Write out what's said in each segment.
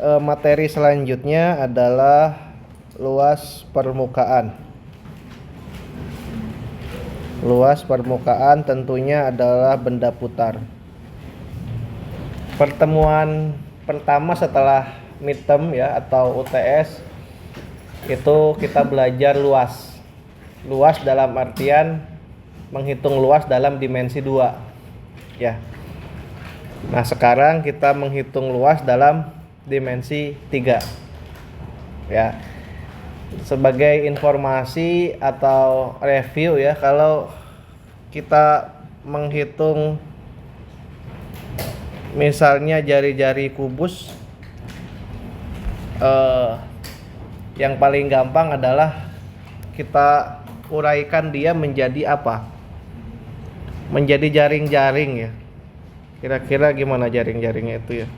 Materi selanjutnya adalah luas permukaan. Luas permukaan tentunya adalah benda putar. Pertemuan pertama setelah midterm ya atau UTS itu kita belajar luas. Luas dalam artian menghitung luas dalam dimensi 2 ya. Nah, sekarang kita menghitung luas dalam dimensi 3 ya. Sebagai informasi atau review ya, kalau kita menghitung misalnya jari-jari kubus, yang paling gampang adalah kita uraikan dia menjadi apa? Menjadi jaring-jaring ya. Kira-kira gimana jaring-jaringnya itu ya?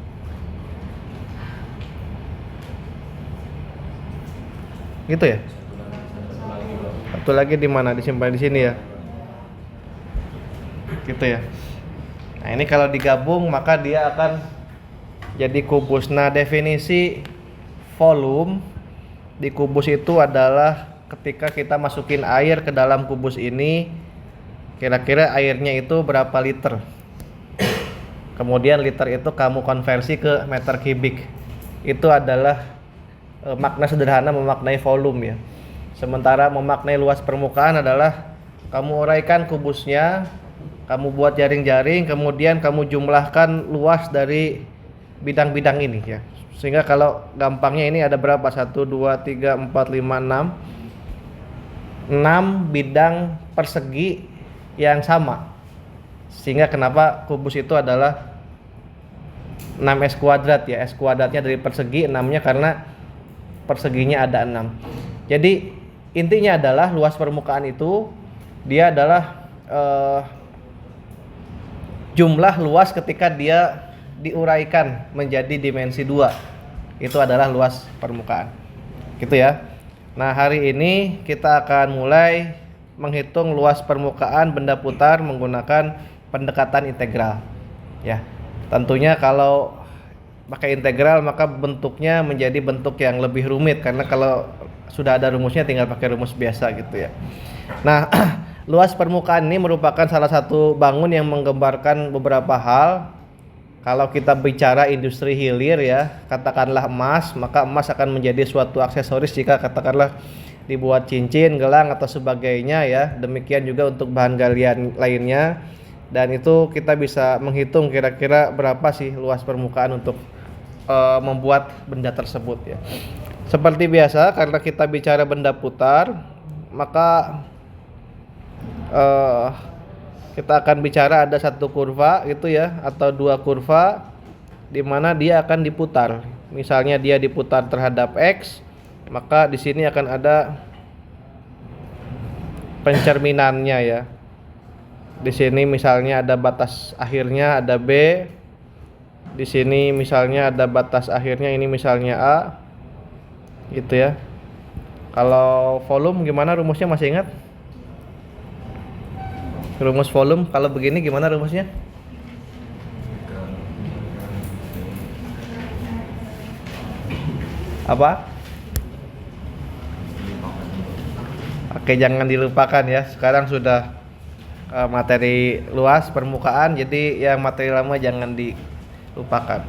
Gitu ya. Satu lagi di mana? Disimpan di sini ya. Gitu ya. Nah, ini kalau digabung maka dia akan jadi kubus. Nah, definisi volume di kubus itu adalah ketika kita masukin air ke dalam kubus ini, kira-kira airnya itu berapa liter. Kemudian liter itu kamu konversi ke meter kubik. Itu adalah makna sederhana memaknai volume ya. Sementara memaknai luas permukaan adalah kamu uraikan kubusnya, kamu buat jaring-jaring, kemudian kamu jumlahkan luas dari bidang-bidang ini ya. Sehingga kalau gampangnya ini ada berapa? 1, 2, 3, 4, 5, 6 bidang persegi yang sama. Sehingga kenapa kubus itu adalah 6S kuadrat ya. S kuadratnya dari persegi, 6-nya karena perseginya ada 6. Jadi intinya adalah luas permukaan itu dia adalah jumlah luas ketika dia diuraikan menjadi dimensi 2. Itu adalah luas permukaan. Gitu ya. Nah, hari ini kita akan mulai menghitung luas permukaan benda putar menggunakan pendekatan integral. Ya. Tentunya kalau pakai integral maka bentuknya menjadi bentuk yang lebih rumit, karena kalau sudah ada rumusnya tinggal pakai rumus biasa gitu ya. Nah, luas permukaan ini merupakan salah satu bangun yang menggambarkan beberapa hal. Kalau kita bicara industri hilir ya, katakanlah emas, maka emas akan menjadi suatu aksesoris jika katakanlah dibuat cincin, gelang atau sebagainya ya. Demikian juga untuk bahan galian lainnya. Dan itu kita bisa menghitung kira-kira berapa sih luas permukaan untuk membuat benda tersebut ya. Seperti biasa, karena kita bicara benda putar, maka kita akan bicara ada satu kurva gitu ya, atau dua kurva di mana dia akan diputar. Misalnya dia diputar terhadap X, maka di sini akan ada pencerminannya ya. Di sini misalnya ada batas akhirnya, ada B. Di sini misalnya ada batas akhirnya, ini misalnya A. Gitu ya. Kalau volume gimana rumusnya, masih ingat? Rumus volume kalau begini gimana rumusnya? Apa? Oke, jangan dilupakan ya. Sekarang sudah materi luas permukaan, jadi yang materi lama jangan dilupakan.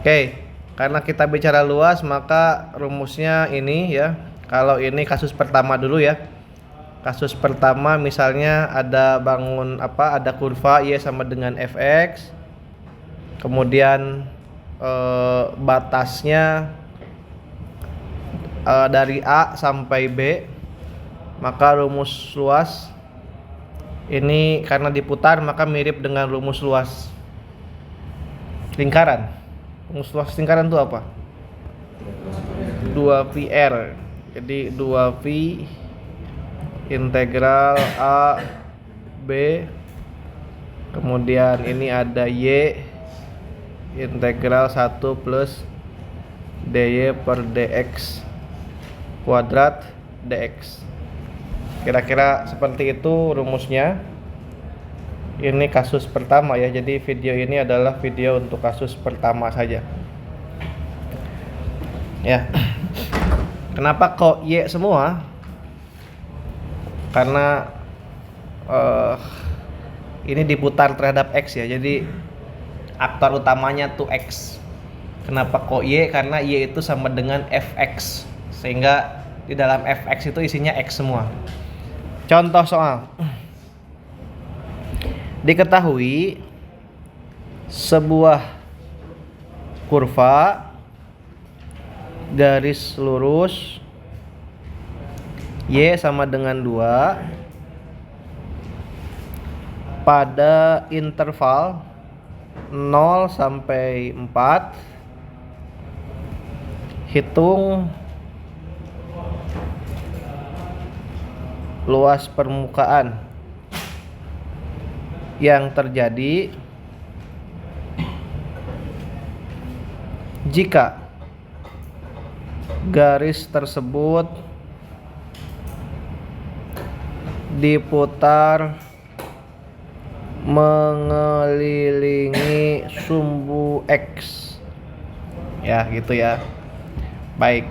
Oke, karena kita bicara luas maka rumusnya ini ya. Kalau ini kasus pertama dulu ya. Kasus pertama misalnya ada bangun ada kurva Y sama dengan Fx. Kemudian batasnya dari A sampai B. Maka rumus luas ini karena diputar maka mirip dengan rumus luas lingkaran. Rumus luas lingkaran itu apa? 2πr. Jadi 2π integral A B, kemudian ini ada Y integral 1 plus dy per dx kuadrat dx. Kira-kira seperti itu rumusnya. Ini kasus pertama ya, jadi video ini adalah video untuk kasus pertama saja. Ya. Kenapa kok Y semua? Karena ini diputar terhadap X ya. Jadi aktor utamanya tuh X. Kenapa kok Y? Karena Y itu sama dengan Fx. Sehingga di dalam Fx itu isinya X semua. Contoh soal. Diketahui sebuah kurva garis lurus Y sama dengan 2 pada interval 0 sampai 4. Hitung luas permukaan yang terjadi jika garis tersebut diputar mengelilingi sumbu X. Ya, gitu ya. Baik.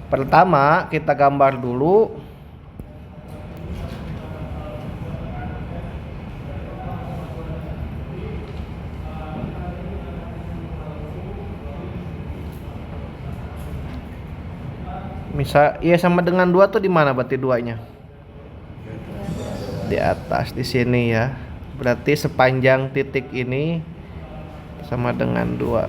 Pertama, kita gambar dulu. Misal Y sama dengan 2 tuh di mana berarti 2-nya? Di atas di sini ya. Berarti sepanjang titik ini sama dengan 2.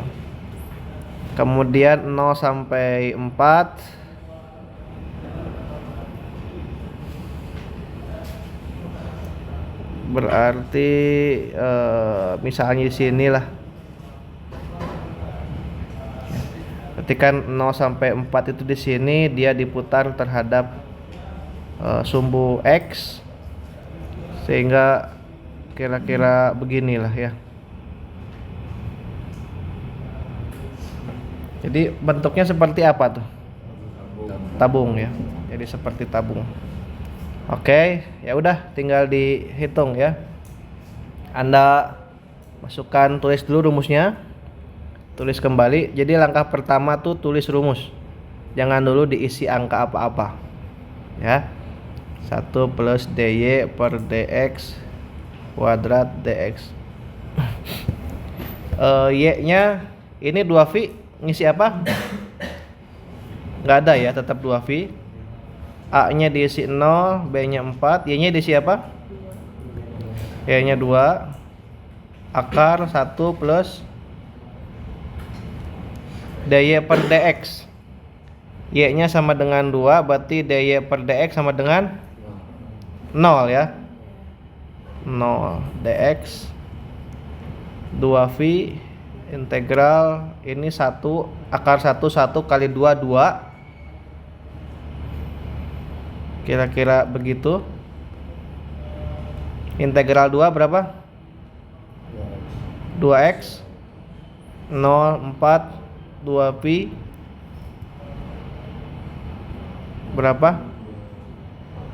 Kemudian 0 sampai 4 berarti misalnya di sini lah. Ketika 0 sampai 4 itu di sini dia diputar terhadap sumbu X. Sehingga kira-kira beginilah ya. Jadi bentuknya seperti apa tuh? Tabung ya. Jadi seperti tabung. Oke, ya udah tinggal dihitung ya. Anda masukkan, tulis dulu rumusnya. Tulis kembali. Jadi langkah pertama tuh tulis rumus. Jangan dulu diisi angka apa-apa. Ya. 1 plus dy per dx kuadrat dx. Y-nya ini 2V, ngisi apa? Nggak ada ya, tetap 2V. A-nya diisi 0, B-nya 4, Y-nya diisi apa? Y-nya 2. Akar 1 plus dy per dx. Y-nya sama dengan 2, berarti dy per dx sama dengan 0 ya. 0 dx 2V integral ini 1 akar 1 kali 2 2. Kira-kira begitu. Integral 2 berapa? 2x 0 4 2pi berapa?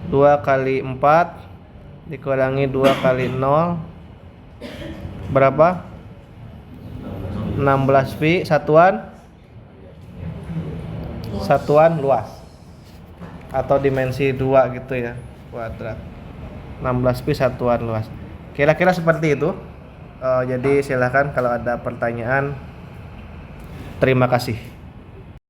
2 kali 4 dikurangi 2 kali 0 berapa? 16pi satuan luas atau dimensi 2 gitu ya, kuadrat. 16pi satuan luas. Kira-kira seperti itu. Jadi silakan kalau ada pertanyaan. Terima kasih.